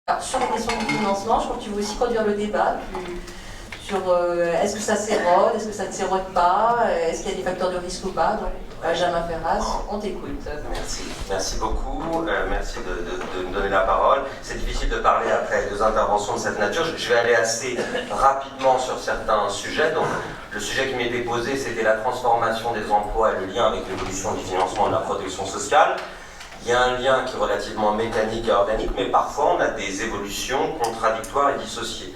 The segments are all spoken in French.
Alors, sur la question du financement, je crois que tu veux aussi conduire le débat sur est-ce que ça s'érode, est-ce que ça ne s'érode pas, est-ce qu'il y a des facteurs de risque ou pas. Donc, Benjamin Ferras, on t'écoute. Merci beaucoup, merci de me donner la parole. C'est difficile de parler après 2 interventions de cette nature. Je vais aller assez rapidement sur certains sujets. Donc, le sujet qui m'était posé, c'était la transformation des emplois et le lien avec l'évolution du financement de la protection sociale. Il y a un lien qui est relativement mécanique et organique, mais parfois on a des évolutions contradictoires et dissociées.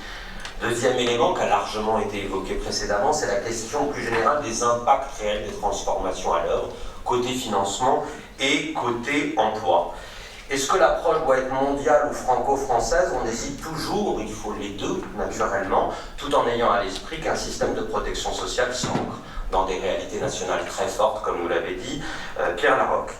Deuxième élément qui a largement été évoqué précédemment, c'est la question plus générale des impacts réels des transformations à l'œuvre, côté financement et côté emploi. Est-ce que l'approche doit être mondiale ou franco-française? On hésite toujours, il faut les deux naturellement, tout en ayant à l'esprit qu'un système de protection sociale s'ancre dans des réalités nationales très fortes, comme nous l'avait dit Pierre Larocque.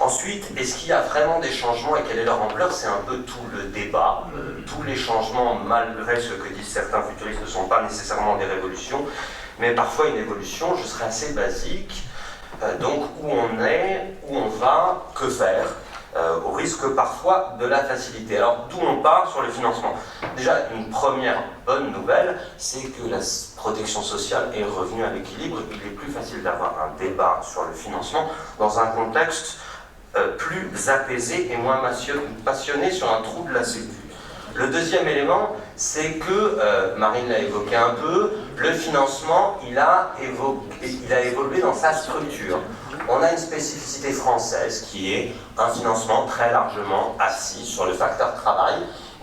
Ensuite, est-ce qu'il y a vraiment des changements et quelle est leur ampleur? C'est un peu tout le débat. Tous les changements, malgré ce que disent certains futuristes, ne sont pas nécessairement des révolutions, mais parfois une évolution, je serais assez basique. Donc, où on est, où on va, que faire, au risque parfois de la facilité. Alors, d'où on part sur le financement? Déjà, une première bonne nouvelle, c'est que la protection sociale est revenue à l'équilibre. Il est plus facile d'avoir un débat sur le financement dans un contexte plus apaisé et moins passionné sur un trou de la sécu. Le deuxième élément, c'est que, Marine l'a évoqué un peu, le financement, il a évolué dans sa structure. On a une spécificité française qui est un financement très largement assis sur le facteur travail,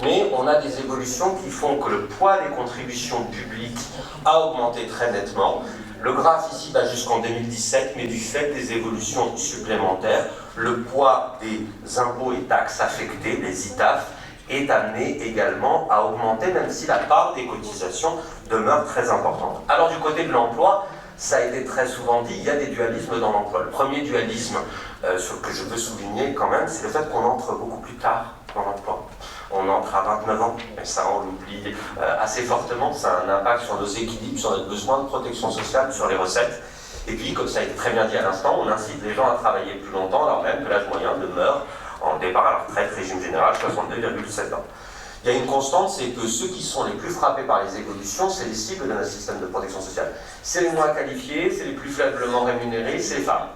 mais on a des évolutions qui font que le poids des contributions publiques a augmenté très nettement. Le graphe ici va jusqu'en 2017, mais du fait des évolutions supplémentaires, le poids des impôts et taxes affectés, les ITAF, est amené également à augmenter, même si la part des cotisations demeure très importante. Alors du côté de l'emploi, ça a été très souvent dit, il y a des dualismes dans l'emploi. Le premier dualisme, ce que je veux souligner quand même, c'est le fait qu'on entre beaucoup plus tard dans l'emploi. On entre à 29 ans, et ça on l'oublie assez fortement, ça a un impact sur nos équilibres, sur notre besoin de protection sociale, sur les recettes. Et puis, comme ça a été très bien dit à l'instant, on incite les gens à travailler plus longtemps, alors même que l'âge moyen demeure, en départ à la retraite, régime général, 62,7 ans. Il y a une constante, c'est que ceux qui sont les plus frappés par les évolutions, c'est les cibles de notre système de protection sociale. C'est les moins qualifiés, c'est les plus faiblement rémunérés, c'est les femmes.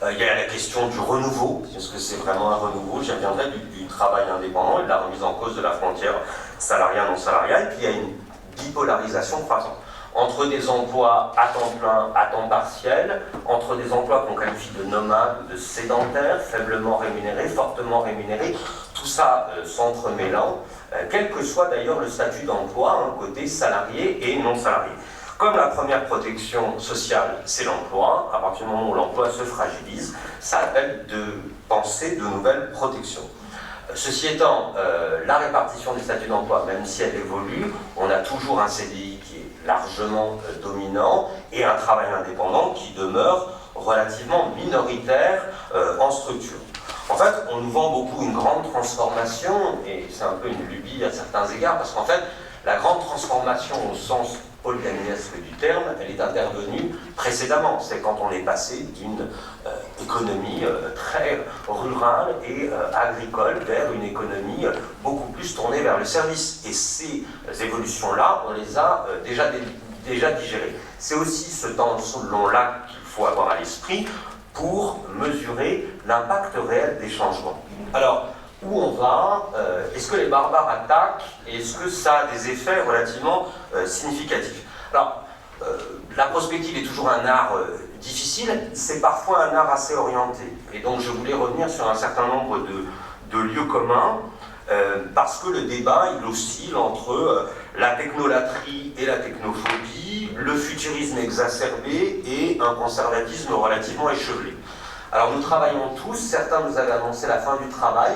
Il y a la question du renouveau, est-ce que c'est vraiment un renouveau? J'y reviendrai du travail indépendant et de la remise en cause de la frontière salariale-non salariale. Et puis il y a une bipolarisation croissante entre des emplois à temps plein, à temps partiel, entre des emplois qu'on qualifie de nomades ou de sédentaires, faiblement rémunérés, fortement rémunérés, tout ça s'entremêlant, quel que soit d'ailleurs le statut d'emploi, côté salarié et non salarié. Comme la première protection sociale, c'est l'emploi, à partir du moment où l'emploi se fragilise, ça appelle de penser de nouvelles protections. Ceci étant, la répartition des statuts d'emploi, même si elle évolue, on a toujours un CDI qui est largement dominant et un travail indépendant qui demeure relativement minoritaire en structure. En fait, on nous vend beaucoup une grande transformation, et c'est un peu une lubie à certains égards, parce qu'en fait, la grande transformation au sens paul-gagnesque du terme, elle est intervenue précédemment. C'est quand on est passé d'une économie très rurale et agricole vers une économie beaucoup plus tournée vers le service. Et ces évolutions-là, on les a déjà digérées. C'est aussi ce temps long-là qu'il faut avoir à l'esprit pour mesurer l'impact réel des changements. Alors, où on va, est-ce que les barbares attaquent et est-ce que ça a des effets relativement significatifs? Alors, la prospective est toujours un art difficile, c'est parfois un art assez orienté. Et donc je voulais revenir sur un certain nombre de lieux communs, parce que le débat, il oscille entre la technolatrie et la technophobie, le futurisme exacerbé et un conservatisme relativement échevelé. Alors nous travaillons tous, certains nous avaient annoncé la fin du travail,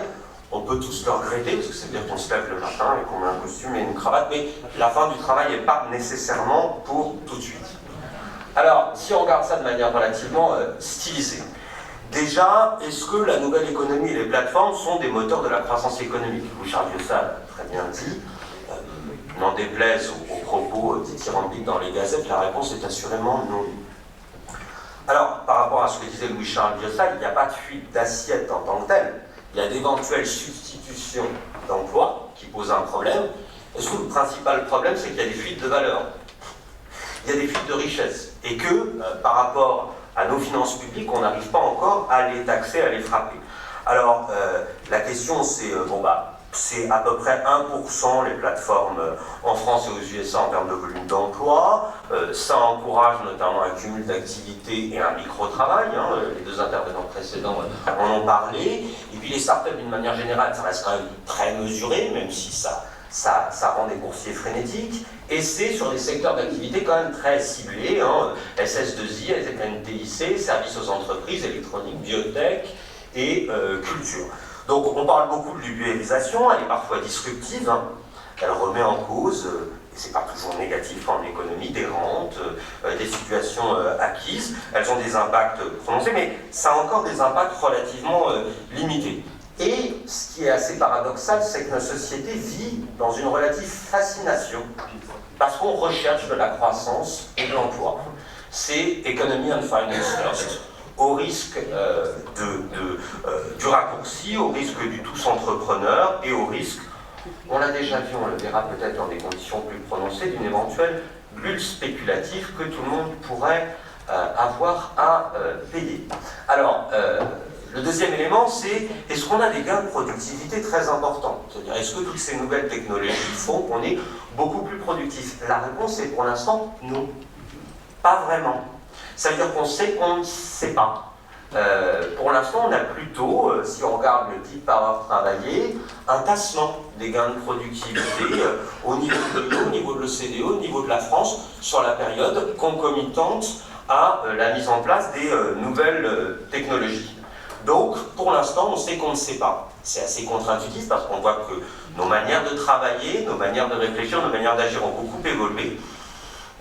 on peut tous le regretter, parce que c'est bien qu'on se lève le matin et qu'on met un costume et une cravate, mais la fin du travail n'est pas nécessairement pour tout de suite. Alors, si on regarde ça de manière relativement stylisée, déjà, est-ce que la nouvelle économie et les plateformes sont des moteurs de la croissance économique? Bouchard Diossa l'a très bien dit, n'en déplaise aux propos dithyrambiques dans les gazettes, la réponse est assurément non. Alors, par rapport à ce que disait Louis-Charles Diossa, il n'y a pas de fuite d'assiette en tant que telle. il y a d'éventuelles substitutions d'emplois qui posent un problème. Est-ce que le principal problème, c'est qu'il y a des fuites de valeur? Il y a des fuites de richesse. Et que, par rapport à nos finances publiques, on n'arrive pas encore à les taxer, à les frapper. Alors, la question, c'est, c'est à peu près 1% les plateformes en France et aux USA en termes de volume d'emploi. Ça encourage notamment un cumul d'activités et un micro-travail. Les deux intervenants précédents en ont parlé. Et puis les startups, d'une manière générale, ça reste quand même très mesuré, même si ça rend des boursiers frénétiques. Et c'est sur des secteurs d'activité quand même très ciblés, SS2I, NTIC, services aux entreprises, électronique, biotech et culture. Donc on parle beaucoup de l'ubérisation, elle est parfois disruptive, elle remet en cause, et c'est pas toujours négatif en économie, des rentes, des situations acquises. Elles ont des impacts prononcés, mais ça a encore des impacts relativement limités. Et ce qui est assez paradoxal, c'est que notre société vit dans une relative fascination, parce qu'on recherche de la croissance et de l'emploi. C'est Economy and Finance First, au risque du raccourci, au risque du tous entrepreneur et au risque, on l'a déjà vu, on le verra peut-être dans des conditions plus prononcées, d'une éventuelle bulle spéculative que tout le monde pourrait avoir à payer. Alors, le deuxième élément, c'est est-ce qu'on a des gains de productivité très importants? C'est-à-dire, est-ce que toutes ces nouvelles technologies font qu'on est beaucoup plus productif? La réponse est pour l'instant non. Pas vraiment. Ça veut dire qu'on sait qu'on ne sait pas. Pour l'instant, on a plutôt, si on regarde le type par heure travaillé, un tassement des gains de productivité au niveau de l'UE, au niveau de l'OCDE, au niveau de la France, sur la période concomitante à la mise en place des nouvelles technologies. Donc, pour l'instant, on sait qu'on ne sait pas. C'est assez contre-intuitif parce qu'on voit que nos manières de travailler, nos manières de réfléchir, nos manières d'agir ont beaucoup évolué.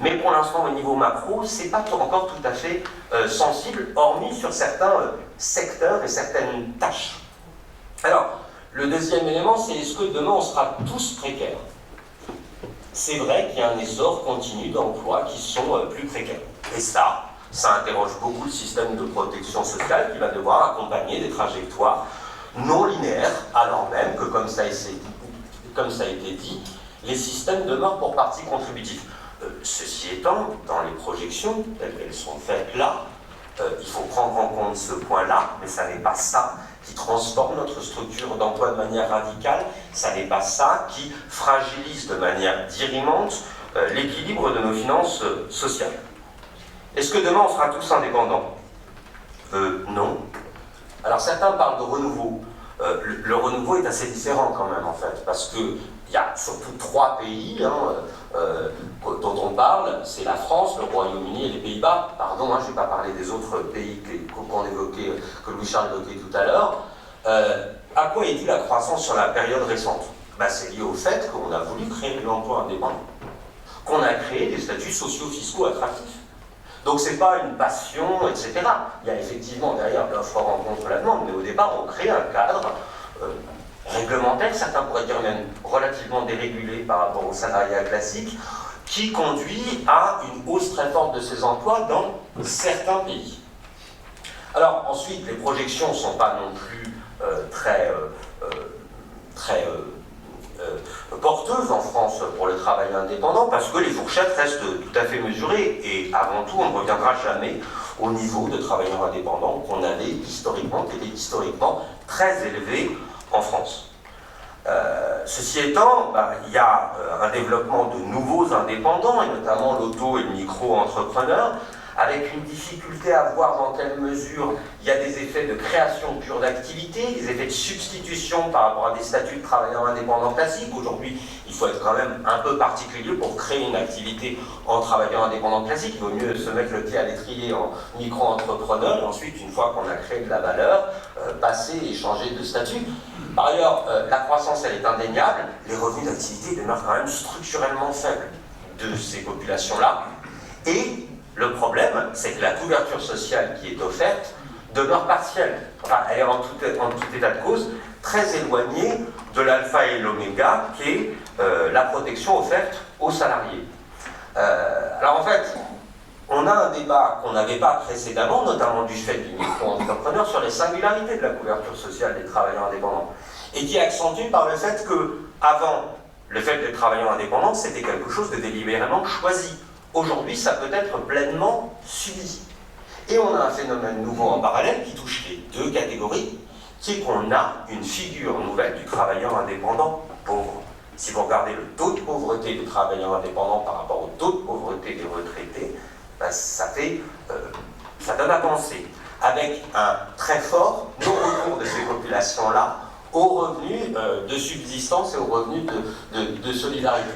Mais pour l'instant, au niveau macro, c'est pas encore tout à fait sensible, hormis sur certains secteurs et certaines tâches. Alors, le deuxième élément, c'est est-ce que demain, on sera tous précaires? C'est vrai qu'il y a un essor continu d'emplois qui sont plus précaires. Et ça interroge beaucoup le système de protection sociale qui va devoir accompagner des trajectoires non linéaires, alors même que, comme ça a été dit, les systèmes demeurent pour partie contributifs. Ceci étant, dans les projections telles qu'elles sont faites là, il faut prendre en compte ce point-là, mais ça n'est pas ça qui transforme notre structure d'emploi de manière radicale, ça n'est pas ça qui fragilise de manière dirimante l'équilibre de nos finances sociales. Est-ce que demain on sera tous indépendants? Non. Alors certains parlent de renouveau. Le renouveau est assez différent quand même en fait, parce qu'il y a surtout 3 pays dont on parle, c'est la France, le Royaume-Uni et les Pays-Bas. Pardon, je ne vais pas parler des autres pays qu'on évoquait, que Louis-Charles évoquait tout à l'heure. À quoi est due la croissance sur la période récente? C'est lié au fait qu'on a voulu créer de l'emploi indépendant, qu'on a créé des statuts socio-fiscaux attractifs. Donc c'est pas une passion, etc. Il y a effectivement derrière l'offre rencontre la demande, mais au départ on crée un cadre réglementaire, certains pourraient dire même relativement dérégulé par rapport au salariat classique, qui conduit à une hausse très forte de ces emplois dans certains pays. Alors ensuite, les projections ne sont pas non plus très porteuses en France pour le travail indépendant, parce que les fourchettes restent tout à fait mesurées, et avant tout, on ne reviendra jamais au niveau de travailleurs indépendants qu'on avait historiquement, qui était historiquement très élevé en France. Ceci étant, il y a un développement de nouveaux indépendants, et notamment l'auto et le micro-entrepreneur, avec une difficulté à voir dans quelle mesure il y a des effets de création pure d'activité, des effets de substitution par rapport à des statuts de travailleurs indépendants classiques. Aujourd'hui, il faut être quand même un peu particulier pour créer une activité en travailleur indépendant classique. Il vaut mieux se mettre le pied à l'étrier en micro-entrepreneur, et ensuite, une fois qu'on a créé de la valeur, passer et changer de statut. Par ailleurs, la croissance, elle est indéniable. Les revenus d'activité demeurent quand même structurellement faibles de ces populations-là. Et le problème, c'est que la couverture sociale qui est offerte demeure partielle. Enfin, elle est en tout état de cause très éloignée de l'alpha et l'oméga qui est la protection offerte aux salariés. Alors en fait, on a un débat qu'on n'avait pas précédemment, notamment du fait du micro-entrepreneur, sur les singularités de la couverture sociale des travailleurs indépendants, et qui est accentué par le fait que, avant, le fait d'être travailleur indépendant, c'était quelque chose de délibérément choisi. Aujourd'hui, ça peut être pleinement subi. Et on a un phénomène nouveau en parallèle qui touche les deux catégories, qui est qu'on a une figure nouvelle du travailleur indépendant pauvre. Si vous regardez le taux de pauvreté des travailleurs indépendants par rapport au taux de pauvreté des retraités, ben ça donne à penser, avec un très fort non-recours de ces populations-là aux revenus de subsistance et aux revenus de solidarité.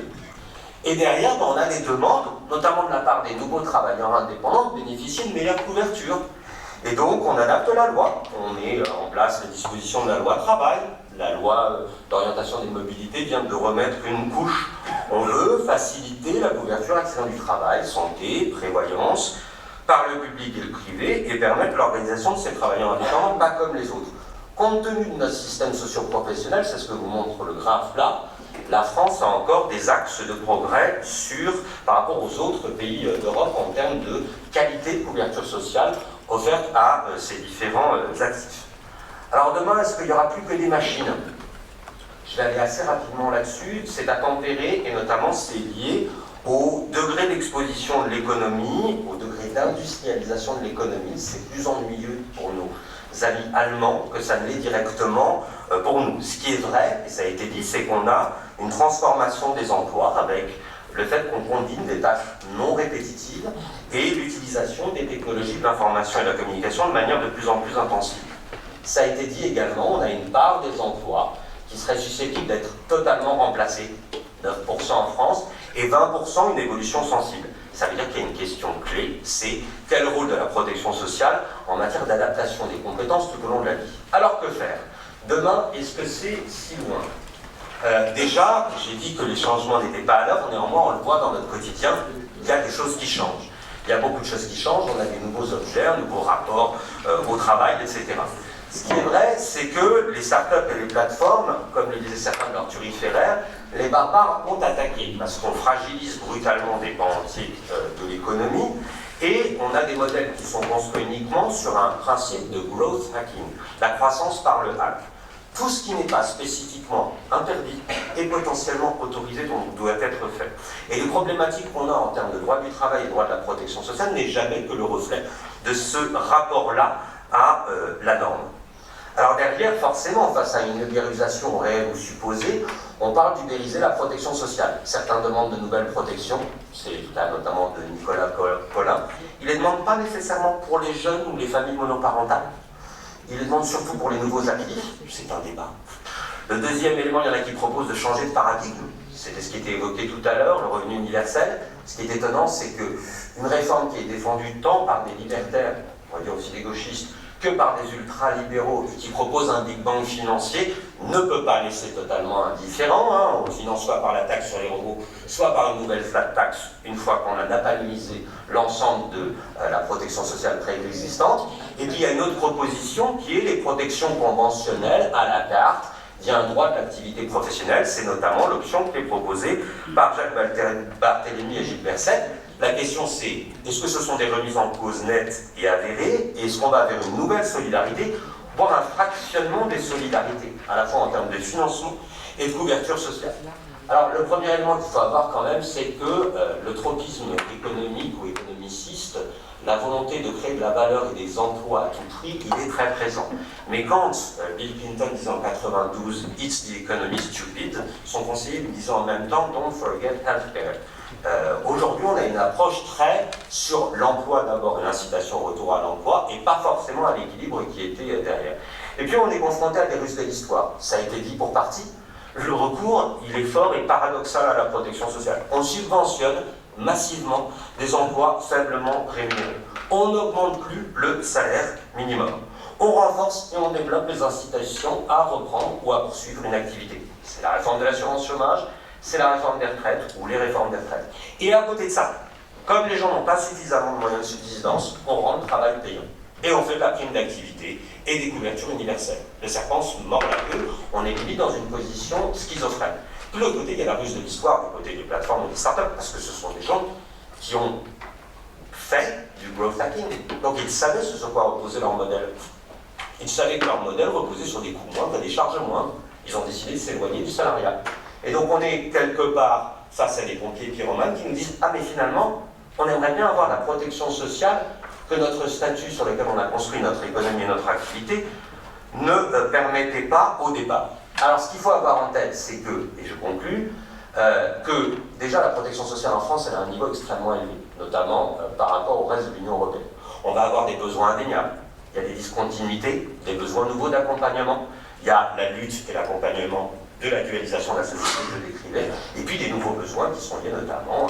Et derrière, ben, on a des demandes, notamment de la part des nouveaux travailleurs indépendants, de bénéficier de meilleure couverture. Et donc, on adapte la loi. On met en place les dispositions de la loi travail. La loi d'orientation des mobilités vient de remettre une couche. On veut faciliter la couverture accident du travail, santé, prévoyance, par le public et le privé, et permettre l'organisation de ces travailleurs indépendants, pas comme les autres. Compte tenu de notre système socio-professionnel, c'est ce que vous montre le graphe là, la France a encore des axes de progrès par rapport aux autres pays d'Europe en termes de qualité de couverture sociale offerte à ces différents actifs. Alors demain, est-ce qu'il n'y aura plus que des machines? Je vais aller assez rapidement là-dessus. C'est à tempérer, et notamment c'est lié au degré d'exposition de l'économie, au degré d'industrialisation de l'économie. C'est plus ennuyeux pour nos amis allemands que ça ne l'est directement pour nous. Ce qui est vrai, et ça a été dit, c'est qu'on a une transformation des emplois avec le fait qu'on combine des tâches non répétitives et l'utilisation des technologies de l'information et de la communication de manière de plus en plus intensive. Ça a été dit également, on a une part des emplois qui serait susceptible d'être totalement remplacés, 9% en France, et 20% une évolution sensible. Ça veut dire qu'il y a une question clé, c'est quel rôle de la protection sociale en matière d'adaptation des compétences tout au long de la vie. Alors que faire? Demain, est-ce que c'est si loin? Déjà, j'ai dit que les changements n'étaient pas à l'œuvre, néanmoins on le voit dans notre quotidien, il y a des choses qui changent. Il y a beaucoup de choses qui changent, on a des nouveaux objets, un nouveau rapport au travail, etc. Ce qui est vrai, c'est que les startups et les plateformes, comme le disaient certains de leur turiféraires, les barbares ont attaqué, parce qu'on fragilise brutalement des pans entiers de l'économie, et on a des modèles qui sont construits uniquement sur un principe de growth hacking, la croissance par le hack. Tout ce qui n'est pas spécifiquement interdit est potentiellement autorisé, donc doit être fait. Et les problématiques qu'on a en termes de droit du travail et droit de la protection sociale n'est jamais que le reflet de ce rapport-là à la norme. Alors derrière, forcément, face à une ubérisation réelle ou supposée, on parle d'ubériser la protection sociale. Certains demandent de nouvelles protections, c'est le cas notamment de Nicolas Collin. Ils ne les demandent pas nécessairement pour les jeunes ou les familles monoparentales. Ils les demandent surtout pour les nouveaux actifs, c'est un débat. Le deuxième élément, il y en a qui proposent de changer de paradigme. C'était ce qui était évoqué tout à l'heure, le revenu universel. Ce qui est étonnant, c'est qu'une réforme qui est défendue tant par des libertaires, on va dire aussi des gauchistes, que par des ultra-libéraux et qui proposent un Big Bang financier, ne peut pas laisser totalement indifférent. On le finance soit par la taxe sur les robots, soit par une nouvelle flat tax, une fois qu'on a napalmisé l'ensemble de la protection sociale préexistante. Et puis il y a une autre proposition qui est les protections conventionnelles à la carte, via un droit de l'activité professionnelle. C'est notamment l'option qui est proposée par Jacques Barthélémy et Gilles Berset. La question c'est, est-ce que ce sont des remises en cause nettes et avérées, et est-ce qu'on va vers une nouvelle solidarité, voire un fractionnement des solidarités, à la fois en termes de financement et de couverture sociale? Alors le premier élément qu'il faut avoir quand même, c'est que le tropisme économique ou économiciste, la volonté de créer de la valeur et des emplois à tout prix, il est très présent. Mais quand Bill Clinton disait en 92 « It's the economy stupid », son conseiller lui disait en même temps « Don't forget healthcare ». Aujourd'hui, on a une approche très sur l'emploi d'abord et l'incitation au retour à l'emploi, et pas forcément à l'équilibre qui était derrière. Et puis on est confronté à des russes de l'histoire. Ça a été dit pour partie. Le recours, il est fort et paradoxal à la protection sociale. On subventionne massivement des emplois faiblement rémunérés. On n'augmente plus le salaire minimum. On renforce et on développe les incitations à reprendre ou à poursuivre une activité. C'est la réforme de l'assurance chômage, c'est la réforme des retraites ou les réformes des retraites. Et à côté de ça, comme les gens n'ont pas suffisamment de moyens de subsistance, on rend le travail payant. Et on fait de la prime d'activité et des couvertures universelles. Le serpent se mord la queue, on est limite dans une position schizophrène. De l'autre côté, il y a la ruse de l'histoire, du côté des plateformes ou des startups, parce que ce sont des gens qui ont fait du growth hacking. Donc ils savaient ce sur quoi reposait leur modèle. Ils savaient que leur modèle reposait sur des coûts moindres et des charges moindres. Ils ont décidé de s'éloigner du salariat. Et donc on est quelque part face à des pompiers pyromanes qui nous disent « Ah mais finalement, on aimerait bien avoir la protection sociale que notre statut sur lequel on a construit notre économie et notre activité ne permettait pas au départ. » Alors ce qu'il faut avoir en tête, c'est que, et je conclus, que déjà la protection sociale en France, elle a un niveau extrêmement élevé, notamment par rapport au reste de l'Union européenne. On va avoir des besoins indéniables, il y a des discontinuités, des besoins nouveaux d'accompagnement, il y a la lutte et l'accompagnement de la dualisation de la société que je décrivais, et puis des nouveaux besoins qui sont liés notamment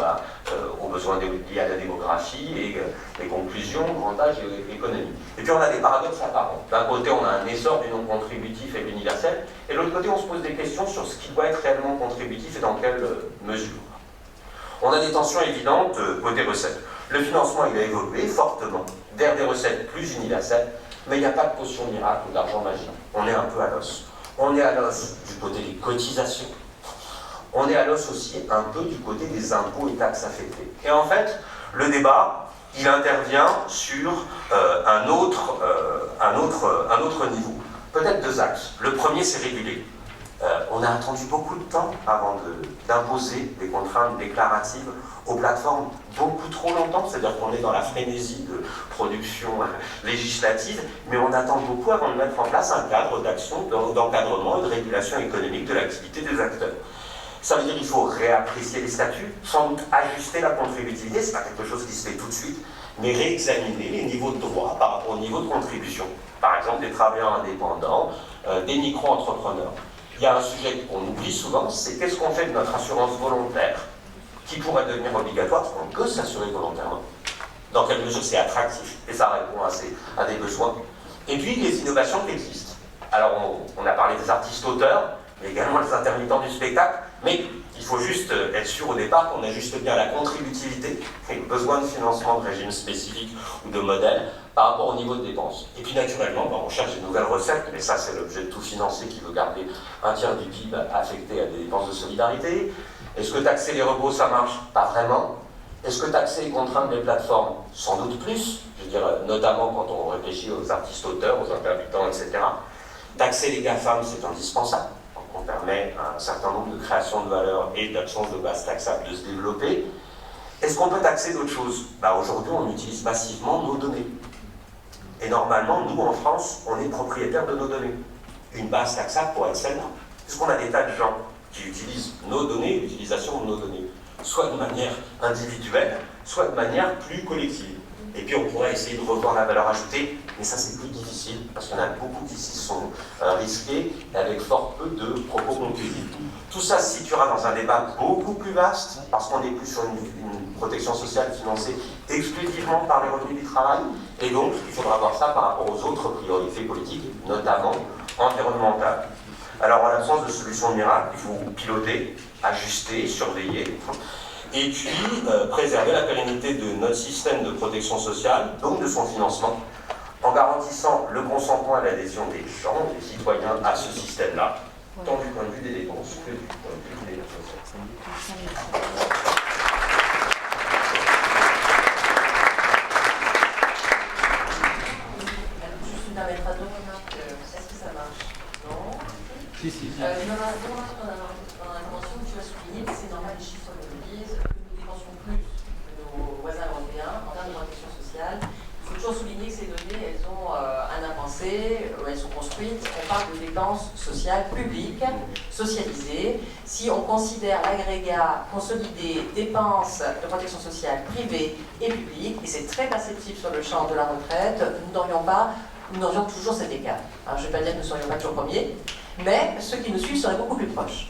aux besoins liés à la démographie et les conclusions, grand âge et économie. Et puis on a des paradoxes apparents. D'un côté, on a un essor du non contributif et de l'universel, et de l'autre côté, on se pose des questions sur ce qui doit être réellement contributif et dans quelle mesure. On a des tensions évidentes côté recettes. Le financement, il a évolué fortement vers des recettes plus universelles, mais il n'y a pas de potion miracle ou d'argent magique. On est un peu à l'os. On est à l'os du côté des cotisations. On est à l'os aussi un peu du côté des impôts et taxes affectés. Et en fait, le débat, il intervient sur un autre niveau. Peut-être deux axes. Le premier, c'est réguler. On a attendu beaucoup de temps avant d'imposer des contraintes déclaratives aux plateformes, beaucoup trop longtemps, c'est-à-dire qu'on est dans la frénésie de production législative, mais on attend beaucoup avant de mettre en place un cadre d'action, d'encadrement et de régulation économique de l'activité des acteurs. Ça veut dire qu'il faut réapprécier les statuts, sans doute ajuster la contributivité, c'est pas quelque chose qui se fait tout de suite, mais réexaminer les niveaux de droit par rapport au niveau de contribution. Par exemple, des travailleurs indépendants, des micro-entrepreneurs. Il y a un sujet qu'on oublie souvent, c'est qu'est-ce qu'on fait de notre assurance volontaire, qui pourrait devenir obligatoire, parce qu'on peut s'assurer volontairement. Dans quelle mesure c'est attractif, et ça répond à des besoins. Et puis, les innovations qui existent. Alors, on a parlé des artistes-auteurs, mais également des intermittents du spectacle, mais il faut juste être sûr au départ qu'on ajuste bien la contributivité et le besoin de financement de régimes spécifiques ou de modèles par rapport au niveau de dépenses. Et puis naturellement, on cherche des nouvelles recettes, mais ça c'est l'objet de tout financier qui veut garder un tiers du PIB affecté à des dépenses de solidarité. Est-ce que taxer les robots ça marche? Pas vraiment. Est-ce que taxer les contraintes des plateformes? Sans doute plus. Je veux dire, notamment quand on réfléchit aux artistes-auteurs, aux intermittents, etc. Taxer les GAFAM, c'est indispensable. On permet à un certain nombre de créations de valeur et d'absence de base taxable de se développer. Est-ce qu'on peut taxer d'autres choses? Aujourd'hui, on utilise massivement nos données. Et normalement, nous, en France, on est propriétaire de nos données. Une base taxable pourrait être celle-là. Est-ce qu'on a des tas de gens qui utilisent nos données, l'utilisation de nos données, soit de manière individuelle, soit de manière plus collective? Et puis on pourrait essayer de revoir la valeur ajoutée, mais ça c'est plus difficile, parce qu'il y en a beaucoup qui s'y sont risqués, avec fort peu de propos conclusifs. Tout ça se situera dans un débat beaucoup plus vaste, parce qu'on n'est plus sur une protection sociale financée exclusivement par les revenus du travail, et donc il faudra voir ça par rapport aux autres priorités politiques, notamment environnementales. Alors en l'absence de solution miracle, il faut piloter, ajuster, surveiller, et puis préserver la pérennité de notre système de protection sociale, donc de son financement, en garantissant le consentement et l'adhésion des gens, des citoyens à ce système-là, tant du point de vue des dépenses que du point de vue des ressources. Juste une permettra deux remarques. Est-ce que ça marche? Non. Si, si. Dans l'intervention, tu as souligné que c'est normal, les chiffres le disent, que nous dépensions plus que nos voisins européens en termes de protection sociale. Il faut toujours souligner que ces données, elles ont un avancé, elles sont construites. On parle de dépenses sociales publiques, socialisées. Si on considère l'agrégat consolidé dépenses de protection sociale privées et publiques, et c'est très perceptible sur le champ de la retraite, nous n'aurions toujours cet écart. Alors, je ne vais pas dire que nous ne serions pas toujours premiers, mais ceux qui nous suivent seraient beaucoup plus proches.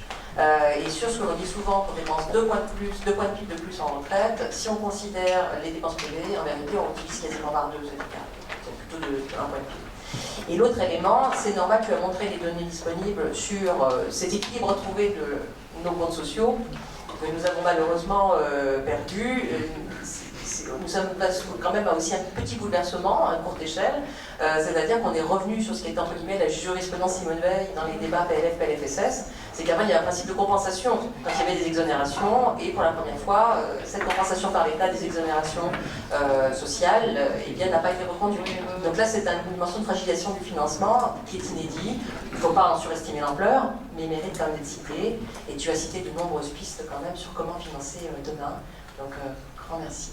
Et sur ce que l'on dit souvent, qu'on dépense 2 points de PIB de plus en retraite, si on considère les dépenses privées, en vérité, on divise quasiment par 2 cet écart. C'est plutôt de 1 point de PIB. Et l'autre élément, c'est normal, tu as montré les données disponibles sur cet équilibre retrouvé de nos comptes sociaux, que nous avons malheureusement perdu. nous sommes quand même aussi un petit bouleversement à courte échelle, c'est-à-dire qu'on est revenu sur ce qui était entre guillemets la jurisprudence Simone Veil dans les débats PLF, PLFSS, c'est qu'avant il y a un principe de compensation quand il y avait des exonérations, et pour la première fois, cette compensation par l'État des exonérations sociales eh bien, n'a pas été reconduite. Donc là c'est une dimension de fragilisation du financement qui est inédit, il ne faut pas en surestimer l'ampleur, mais il mérite quand même d'être cité, et tu as cité de nombreuses pistes quand même sur comment financer demain. Donc, grand merci.